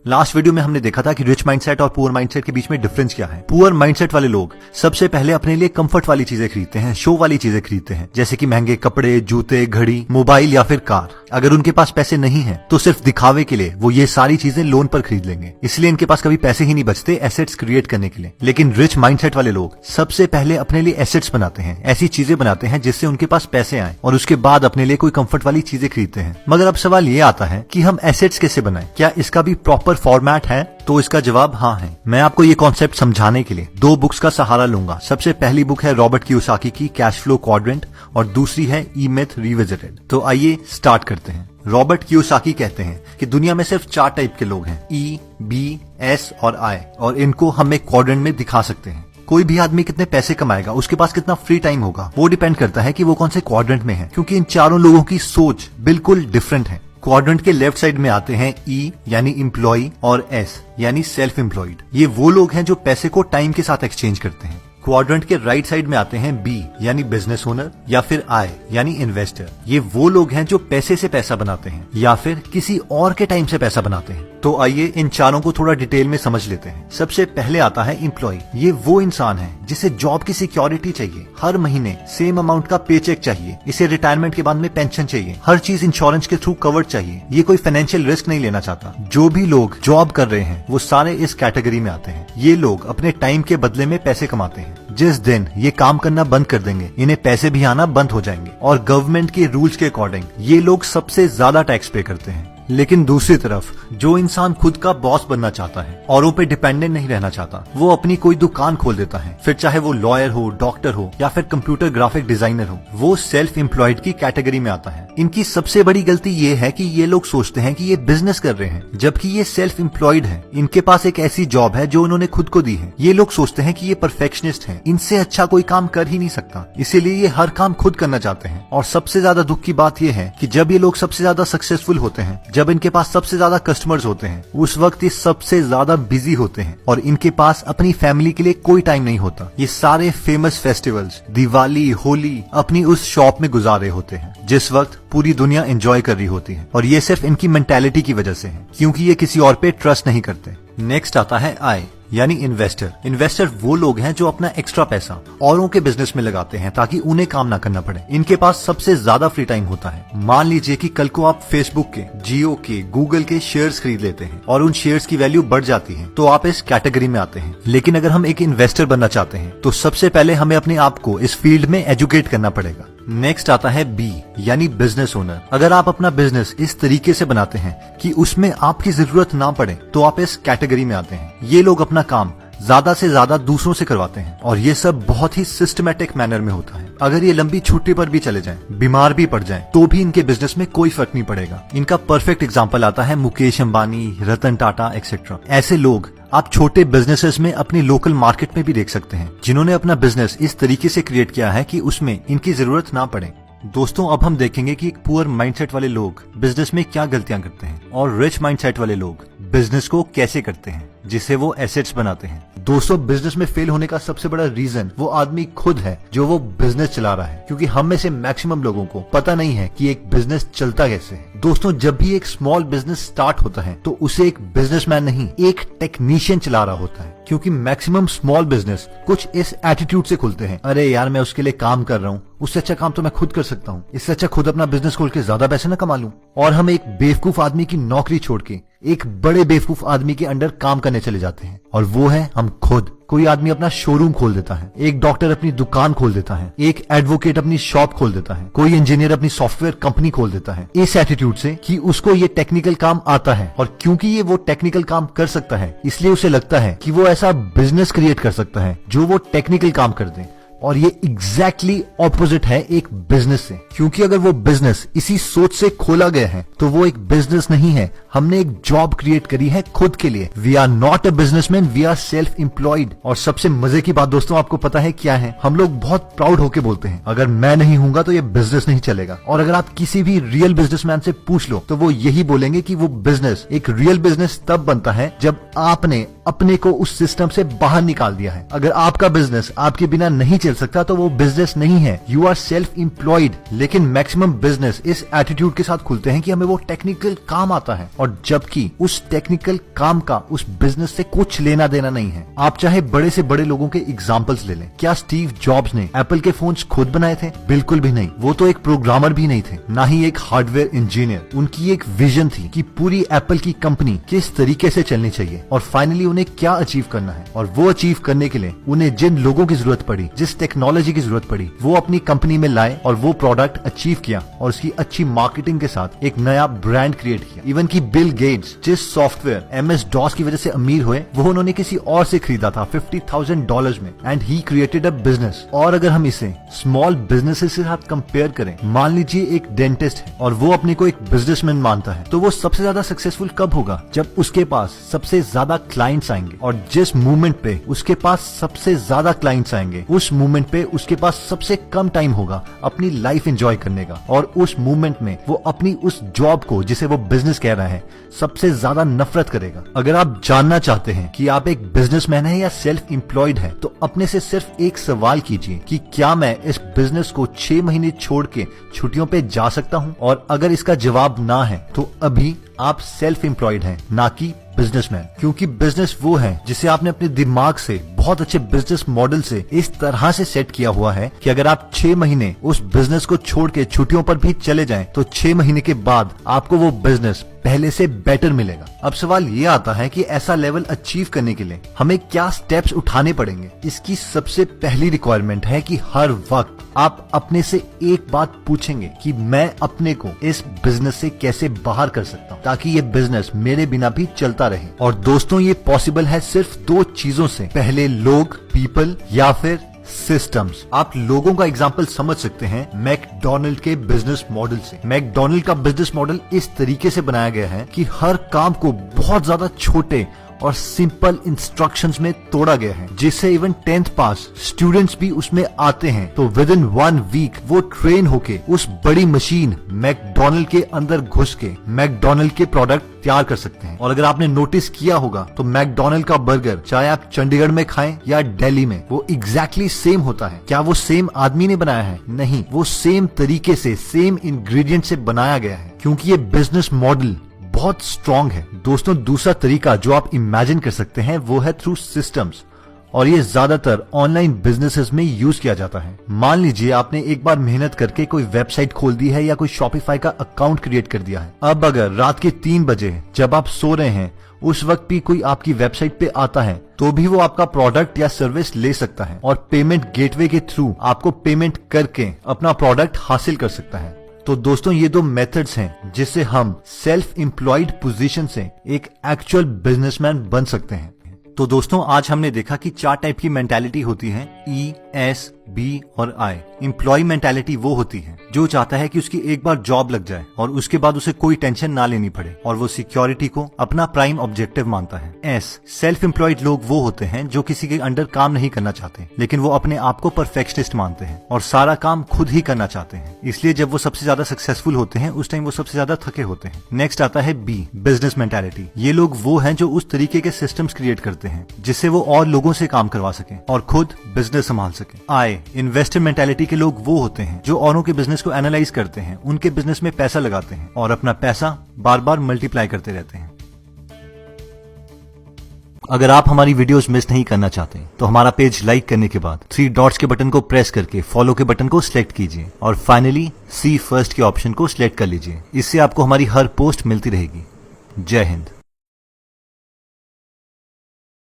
Last video में हमने देखा था कि रिच माइंडसेट और पुअर माइंडसेट के बीच में डिफरेंस क्या है। पुअर माइंडसेट वाले लोग सबसे पहले अपने लिए कंफर्ट वाली चीजें खरीदते हैं, शो वाली चीजें खरीदते हैं, जैसे कि महंगे कपड़े, जूते, घड़ी, मोबाइल या फिर कार। अगर उनके पास पैसे नहीं है तो सिर्फ दिखावे के लिए वो ये सारी चीजें लोन पर खरीद लेंगे, इसलिए इनके पास कभी पैसे ही नहीं बचते एसेट्स क्रिएट करने के लिए। लेकिन रिच माइंडसेट वाले लोग सबसे पहले अपने लिए एसेट्स बनाते हैं, ऐसी चीजें बनाते हैं जिससे उनके पास पैसे आए और उसके बाद अपने लिए कोई कंफर्ट वाली चीजें खरीदते हैं। मगर अब सवाल ये आता है कि हम एसेट्स कैसे बनाएं? क्या इसका भी प्रॉपर फॉर्मेट है? तो इसका जवाब हाँ है। मैं आपको ये कॉन्सेप्ट समझाने के लिए दो बुक्स का सहारा लूंगा। सबसे पहली बुक है रॉबर्ट कियोसाकी की कैश फ्लो क्वाड्रेंट और दूसरी है ई मिथ रिविजिटेड। तो आइए स्टार्ट करते हैं। रॉबर्ट कियोसाकी कहते हैं कि दुनिया में सिर्फ 4 टाइप के लोग हैं, ई, बी, एस और आई, और इनको हम एक क्वाड्रेंट में दिखा सकते हैं। कोई भी आदमी कितने पैसे कमाएगा, उसके पास कितना फ्री टाइम होगा, वो डिपेंड करता है कि वो कौन से क्वाड्रेंट में है, क्योंकि इन चारों लोगों की सोच बिल्कुल डिफरेंट है। क्वाड्रेंट के लेफ्ट साइड में आते हैं ई यानी एम्प्लॉय और एस यानी सेल्फ एम्प्लॉयड। ये वो लोग हैं जो पैसे को टाइम के साथ एक्सचेंज करते हैं। क्वाड्रेंट के राइट साइड में आते हैं बी यानी बिजनेस ओनर या फिर आई यानी इन्वेस्टर। ये वो लोग हैं जो पैसे से पैसा बनाते हैं या फिर किसी और के टाइम से पैसा बनाते हैं। तो आइए इन चारों को थोड़ा डिटेल में समझ लेते हैं। सबसे पहले आता है एम्प्लॉय। ये वो इंसान है जिसे जॉब की सिक्योरिटी चाहिए, हर महीने सेम अमाउंट का पे चेक चाहिए, इसे रिटायरमेंट के बाद में पेंशन चाहिए, हर चीज इंश्योरेंस के थ्रू कवर्ड चाहिए, ये कोई फाइनेंशियल रिस्क नहीं लेना चाहता। जो भी लोग जॉब कर रहे हैं वो सारे इस कैटेगरी में आते हैं। ये लोग अपने टाइम के बदले में पैसे कमाते हैं। जिस दिन ये काम करना बंद कर देंगे इन्हें पैसे भी आना बंद हो जाएंगे और गवर्नमेंट के रूल्स के अकॉर्डिंग ये लोग सबसे ज्यादा टैक्स पे करते हैं। लेकिन दूसरी तरफ जो इंसान खुद का बॉस बनना चाहता है, औरों पे डिपेंडेंट नहीं रहना चाहता, वो अपनी कोई दुकान खोल देता है, फिर चाहे वो लॉयर हो, डॉक्टर हो या फिर कंप्यूटर ग्राफिक डिजाइनर हो, वो सेल्फ एम्प्लॉयड की कैटेगरी में आता है। इनकी सबसे बड़ी गलती ये है कि ये लोग सोचते हैं कि ये बिजनेस कर रहे हैं, जबकि ये सेल्फ एम्प्लॉयड है। इनके पास एक ऐसी जॉब है जो उन्होंने खुद को दी है। ये लोग सोचते हैं कि ये परफेक्शनिस्ट हैं, इनसे अच्छा कोई काम कर ही नहीं सकता, इसीलिए ये हर काम खुद करना चाहते हैं। और सबसे ज्यादा दुख की बात ये है कि जब ये लोग सबसे ज्यादा सक्सेसफुल होते हैं, जब इनके पास सबसे ज्यादा कस्टमर्स होते हैं, उस वक्त ये सबसे ज्यादा बिजी होते हैं और इनके पास अपनी फैमिली के लिए कोई टाइम नहीं होता। ये सारे फेमस फेस्टिवल्स, दिवाली, होली अपनी उस शॉप में गुजार रहे होते हैं जिस वक्त पूरी दुनिया एंजॉय कर रही होती है। और ये सिर्फ इनकी मेंटालिटी की वजह से है, क्योंकि ये किसी और पे ट्रस्ट नहीं करते। नेक्स्ट आता है आई यानी इन्वेस्टर। इन्वेस्टर वो लोग हैं जो अपना एक्स्ट्रा पैसा औरों के बिजनेस में लगाते हैं ताकि उन्हें काम ना करना पड़े। इनके पास सबसे ज्यादा फ्री टाइम होता है। मान लीजिए कि कल को आप फेसबुक के, जियो के, गूगल के शेयर्स खरीद लेते हैं और उन शेयर्स की वैल्यू बढ़ जाती है, तो आप इस कैटेगरी में आते हैं। लेकिन अगर हम एक इन्वेस्टर बनना चाहते हैं तो सबसे पहले हमें अपने आप को इस फील्ड में एजुकेट करना पड़ेगा। नेक्स्ट आता है बी यानी बिजनेस ओनर। अगर आप अपना बिजनेस इस तरीके से बनाते हैं कि उसमें आपकी जरूरत ना पड़े तो आप इस कैटेगरी में आते हैं। ये लोग अपना काम ज्यादा से ज्यादा दूसरों से करवाते हैं और ये सब बहुत ही सिस्टमैटिक मैनर में होता है। अगर ये लंबी छुट्टी पर भी चले जाएं, बीमार भी पड़ जाएं, तो भी इनके बिजनेस में कोई फर्क नहीं पड़ेगा। इनका परफेक्ट एग्जांपल आता है मुकेश अंबानी, रतन टाटा एक्सेट्रा। ऐसे लोग आप छोटे बिजनेसेस में अपनी लोकल मार्केट में भी देख सकते हैं, जिन्होंने अपना बिजनेस इस तरीके से क्रिएट किया है कि उसमें इनकी जरूरत ना पड़े। दोस्तों, अब हम देखेंगे कि पुअर माइंडसेट वाले लोग बिजनेस में क्या गलतियां करते हैं और रिच माइंडसेट वाले लोग बिजनेस को कैसे करते हैं जिससे वो एसेट्स बनाते हैं। दोस्तों, बिजनेस में फेल होने का सबसे बड़ा रीजन वो आदमी खुद है जो वो बिजनेस चला रहा है, क्योंकि हम में से मैक्सिमम लोगों को पता नहीं है कि एक बिजनेस चलता कैसे है। दोस्तों, जब भी एक स्मॉल बिजनेस स्टार्ट होता है तो उसे एक बिजनेसमैन नहीं, एक टेक्नीशियन चला रहा होता है, क्योंकि मैक्सिमम स्मॉल बिजनेस कुछ इस एटीट्यूड से खुलते हैं, अरे यार मैं उसके लिए काम कर रहा हूँ, उससे अच्छा काम तो मैं खुद कर सकता हूँ, इससे अच्छा खुद अपना बिजनेस खोल के ज्यादा पैसे न कमा लूं। और हम एक बेवकूफ आदमी की नौकरी छोड़ के एक बड़े बेवकूफ आदमी के अंडर काम करने चले जाते हैं, और वो है हम खुद। कोई आदमी अपना शोरूम खोल देता है, एक डॉक्टर अपनी दुकान खोल देता है, एक एडवोकेट अपनी शॉप खोल देता है, कोई इंजीनियर अपनी सॉफ्टवेयर कंपनी खोल देता है, इस एटीट्यूड से कि उसको ये टेक्निकल काम आता है। और क्योंकि ये वो टेक्निकल काम कर सकता है, इसलिए उसे लगता है कि वो ऐसा बिजनेस क्रिएट कर सकता है जो वो टेक्निकल काम कर दे। और ये एग्जैक्टली ऑपोजिट है एक बिजनेस से, क्योंकि अगर वो बिजनेस इसी सोच से खोला गया है तो वो एक बिजनेस नहीं है, हमने एक जॉब क्रिएट करी है खुद के लिए। We are not a businessman, we are self employed. और सबसे मजे की बात दोस्तों आपको पता है क्या है? हम लोग बहुत प्राउड होके बोलते हैं, अगर मैं नहीं हूंगा तो ये बिजनेस नहीं चलेगा। और अगर आप किसी भी रियल बिजनेसमैन से पूछ लो तो वो यही बोलेंगे कि वो बिजनेस एक रियल बिजनेस तब बनता है जब आपने अपने को उस सिस्टम से बाहर निकाल दिया है। अगर आपका बिजनेस आपके बिना नहीं चल चल सकता तो वो बिजनेस नहीं है, यू आर सेल्फ एम्प्लॉयड। लेकिन मैक्सिमम बिजनेस इस एटीट्यूड के साथ खुलते हैं कि हमें वो टेक्निकल काम आता है, और जबकि उस टेक्निकल काम का उस बिजनेस से कुछ लेना देना नहीं है। आप चाहे बड़े से बड़े लोगों के एग्जाम्पल्स ले लें। क्या स्टीव जॉब्स ने एप्पल के फोन्स खुद बनाए थे? बिल्कुल भी नहीं। वो तो एक प्रोग्रामर भी नहीं थे, ना ही एक हार्डवेयर इंजीनियर। उनकी एक विजन थी कि पूरी एप्पल की कंपनी किस तरीके से चलनी चाहिए और फाइनली उन्हें क्या अचीव करना है। और वो अचीव करने के लिए उन्हें जिन लोगों की जरूरत पड़ी, जिस टेक्नोलॉजी की जरूरत पड़ी, वो अपनी कंपनी में लाए और वो प्रोडक्ट अचीव किया और उसकी अच्छी मार्केटिंग के साथ एक नया ब्रांड क्रिएट किया। इवन की बिल गेट्स जिस सॉफ्टवेयर MS-DOS की वजह से अमीर हुए, वो उन्होंने किसी और से खरीदा था $50,000 में, and he created a business. और अगर हम इसे स्मॉल बिजनेसेस के साथ कंपेयर करें, मान लीजिए एक डेंटिस्ट है और वो अपने को एक बिजनेसमैन मानता है, तो वो सबसे ज्यादा सक्सेसफुल कब होगा? जब उसके पास सबसे ज्यादा क्लाइंट्स आएंगे। और जिस मूवमेंट पे उसके पास सबसे ज्यादा क्लाइंट्स आएंगे, उस मूवमेंट पे उसके पास सबसे कम टाइम होगा अपनी लाइफ एंजॉय करने का, और उस मूवमेंट में वो अपनी उस जॉब को, जिसे वो बिजनेस कह रहा है, सबसे ज्यादा नफरत करेगा। अगर आप जानना चाहते हैं कि आप एक बिजनेसमैन है या सेल्फ एम्प्लॉयड है, तो अपने से सिर्फ एक सवाल कीजिए कि क्या मैं इस बिजनेस को 6 महीने छोड़ के छुट्टियों पे जा सकता हूँ? और अगर इसका जवाब ना है, तो अभी आप सेल्फ एम्प्लॉयड हैं, ना कि बिजनेसमैन। क्योंकि बिजनेस वो है जिसे आपने अपने दिमाग से, बहुत अच्छे बिजनेस मॉडल से इस तरह से सेट किया हुआ है कि अगर आप 6 महीने उस बिजनेस को छोड़ के छुट्टियों पर भी चले जाएं, तो 6 महीने के बाद आपको वो बिजनेस पहले से बेटर मिलेगा। अब सवाल ये आता है कि ऐसा लेवल अचीव करने के लिए हमें क्या स्टेप्स उठाने पड़ेंगे। इसकी सबसे पहली रिक्वायरमेंट है कि हर वक्त आप अपने से एक बात पूछेंगे कि मैं अपने को इस बिजनेस से कैसे बाहर कर सकता हूँ, ताकि ये बिजनेस मेरे बिना भी चलता रहे। और दोस्तों, ये पॉसिबल है सिर्फ 2 चीजों से। पहले लोग, पीपल, या फिर सिस्टम्स। आप लोगों का एग्जाम्पल समझ सकते हैं मैकडोनल्ड के बिजनेस मॉडल से। मैकडोनल्ड का बिजनेस मॉडल इस तरीके से बनाया गया है कि हर काम को बहुत ज्यादा छोटे और सिंपल इंस्ट्रक्शंस में तोड़ा गया है, जिससे इवन 10th पास स्टूडेंट्स भी उसमें आते हैं तो विद इन 1 वीक वो ट्रेन होके उस बड़ी मशीन मैकडोनल्ड के अंदर घुस के मैकडोनल्ड के प्रोडक्ट तैयार कर सकते हैं। और अगर आपने नोटिस किया होगा तो मैकडोनल्ड का बर्गर, चाहे आप चंडीगढ़ में खाएं या दिल्ली में, वो एग्जैक्टली सेम होता है। क्या वो सेम आदमी ने बनाया है? नहीं, वो सेम तरीके से, सेम इंग्रेडिएंट से बनाया गया है, क्योंकि ये बिजनेस मॉडल बहुत स्ट्रॉन्ग है। दोस्तों, दूसरा तरीका जो आप इमेजिन कर सकते हैं वो है थ्रू सिस्टम्स, और ये ज्यादातर ऑनलाइन बिजनेसेस में यूज किया जाता है। मान लीजिए आपने एक बार मेहनत करके कोई वेबसाइट खोल दी है या कोई शॉपिफाई का अकाउंट क्रिएट कर दिया है। अब अगर रात के 3 बजे जब आप सो रहे हैं, उस वक्त भी कोई आपकी वेबसाइट पे आता है, तो भी वो आपका प्रोडक्ट या सर्विस ले सकता है और पेमेंट गेटवे के थ्रू आपको पेमेंट करके अपना प्रोडक्ट हासिल कर सकता है। तो दोस्तों, ये 2 मेथड्स हैं जिससे हम सेल्फ एम्प्लॉयड पोजीशन से एक एक्चुअल बिजनेसमैन बन सकते हैं। तो दोस्तों, आज हमने देखा कि 4 टाइप की मेंटालिटी होती है, E, S, B और I। एम्प्लॉय मेंटालिटी वो होती है जो चाहता है कि उसकी एक बार जॉब लग जाए और उसके बाद उसे कोई टेंशन ना लेनी पड़े, और वो सिक्योरिटी को अपना प्राइम ऑब्जेक्टिव मानता है। S, सेल्फ एम्प्लॉयड लोग वो होते हैं जो किसी के अंडर काम नहीं करना चाहते, लेकिन वो अपने आप को परफेक्शनिस्ट मानते हैं और सारा काम खुद ही करना चाहते हैं। इसलिए जब वो सबसे ज्यादा सक्सेसफुल होते हैं, उस टाइम वो सबसे ज्यादा थके होते हैं। नेक्स्ट आता है B, बिजनेस मेंटालिटी। ये लोग वो हैं जो उस तरीके के सिस्टम्स क्रिएट करते हैं जिससे वो और लोगों से काम करवा सके और खुद बिजनेस संभाल सके। I, इन्वेस्टर मेंटालिटी के लोग वो होते हैं जो औरों के बिजनेस को एनालाइज करते हैं, उनके बिजनेस में पैसा लगाते हैं और अपना पैसा बार बार मल्टीप्लाई करते रहते हैं। अगर आप हमारी वीडियोस मिस नहीं करना चाहते तो हमारा पेज लाइक करने के बाद 3 डॉट्स के बटन को प्रेस करके फॉलो के बटन को सिलेक्ट कीजिए और फाइनली सी फर्स्ट के ऑप्शन को सिलेक्ट कर लीजिए। इससे आपको हमारी हर पोस्ट मिलती रहेगी। जय हिंद।